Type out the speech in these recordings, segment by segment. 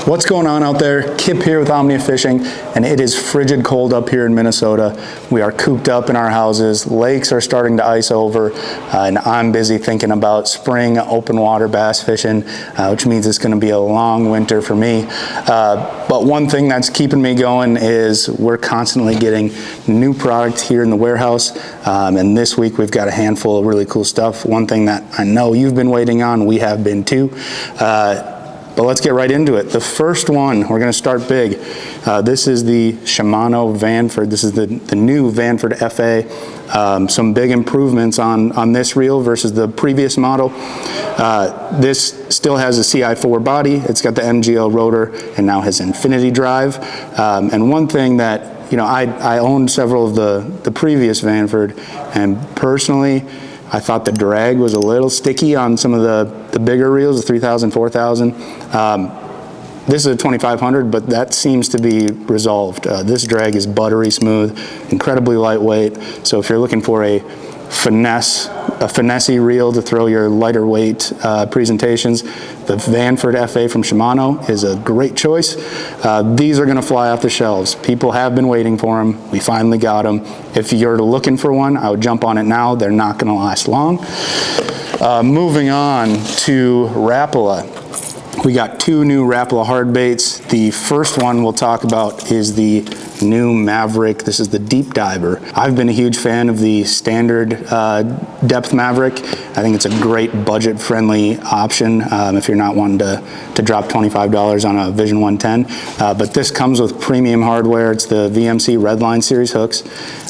What's going on out there? Kipp here with Omnia Fishing, and it is frigid cold up here in Minnesota. We are cooped up in our houses. Lakes are starting to ice over, and I'm busy thinking about spring open water bass fishing, which means it's going to be a long winter for me. But one thing that's keeping me going is we're constantly getting new product here in the warehouse, and this week we've got a handful of really cool stuff. One thing that I know you've been waiting on, we have been too. But let's get right into it. The first one, we're going to start big. This is the Shimano Vanford. This is the new Vanford FA. Some big improvements on this reel versus the previous model. This still has a CI4 body. It's got the MGL rotor and now has infinity drive. And one thing that, you know, I owned several of the previous Vanford, and personally, I thought the drag was a little sticky on some of the bigger reels, the 3000, 4000. This is a 2500, but that seems to be resolved. This drag is buttery smooth, incredibly lightweight. So if you're looking for a finessey reel to throw your lighter weight presentations, the Vanford FA from Shimano is a great choice. These are going to fly off the shelves. People have been waiting for them. We finally got them. If you're looking for one, I would jump on it now. They're not going to last long. Moving on to Rapala. We got two new Rapala hard baits. The first one we'll talk about is the new Maverick. This is the deep diver. I've been a huge fan of the standard depth Maverick. I think it's a great budget friendly option if you're not wanting to drop $25 on a Vision 110. But this comes with premium hardware. It's the VMC Redline series hooks.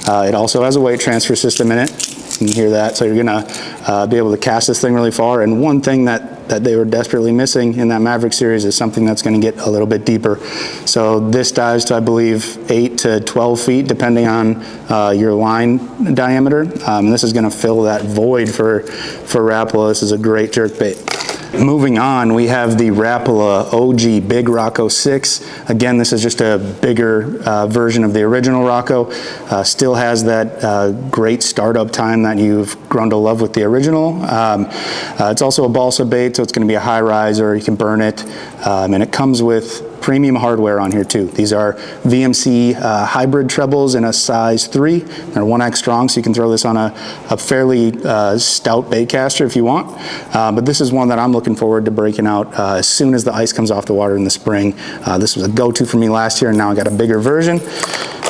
It also has a weight transfer system in it. You can hear that, so you're gonna be able to cast this thing really far. And one thing that they were desperately missing in that Maverick series is something that's going to get a little bit deeper. So this dives to, I believe, 8 to 12 feet, depending on your line diameter. And this is going to fill that void for Rapala. This is a great jerk bait. Moving on, we have the Rapala OG Big Rocco 6. Again, this is just a bigger version of the original Rocco. Still has that great startup time that you've grown to love with the original. It's also a balsa bait, so it's going to be a high riser. You can burn it, and it comes with premium hardware on here too. These are VMC hybrid trebles in a size 3. They're 1X strong, so you can throw this on a fairly stout bait caster if you want. But this is one that I'm looking forward to breaking out as soon as the ice comes off the water in the spring. This was a go-to for me last year, and now I got a bigger version.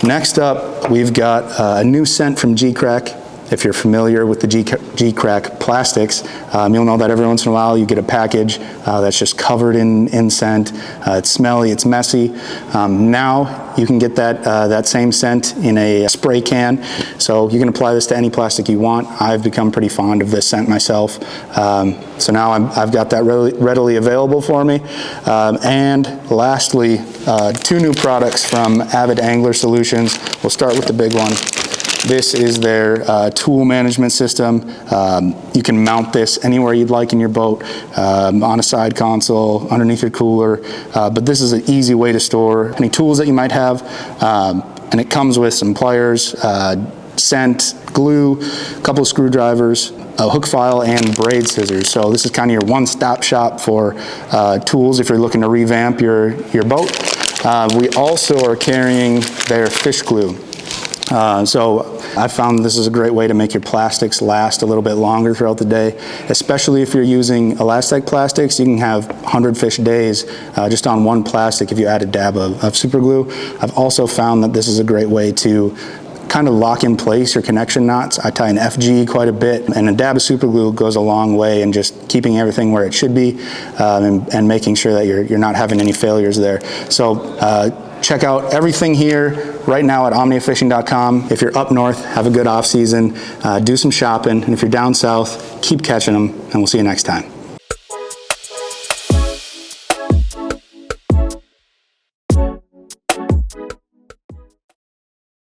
Next up, we've got a new scent from G-Crack. If you're familiar with the G-Crack plastics, you'll know that every once in a while you get a package that's just covered in scent. It's smelly, it's messy. Now you can get that same scent in a spray can, so you can apply this to any plastic you want. I've become pretty fond of this scent myself, so now I've got that readily available for me. And lastly, two new products from Avid Angler Solutions. We'll start with the big one. This is their tool management system. You can mount this anywhere you'd like in your boat, on a side console, underneath your cooler, but this is an easy way to store any tools that you might have, and it comes with some pliers, scent, glue, a couple of screwdrivers, a hook file, and braid scissors. So this is kind of your one-stop shop for tools if you're looking to revamp your boat. We also are carrying their fish glue. So I found this is a great way to make your plastics last a little bit longer throughout the day, especially if you're using Elastec plastics. You can have 100 fish days just on one plastic if you add a dab of super glue. I've also found that this is a great way to kind of lock in place your connection knots. I tie an FG quite a bit, and a dab of super glue goes a long way in just keeping everything where it should be, and making sure that you're not having any failures there. So check out everything here right now at omniafishing.com. If you're up north, have a good off season, do some shopping, and if you're down south, keep catching them, and we'll see you next time.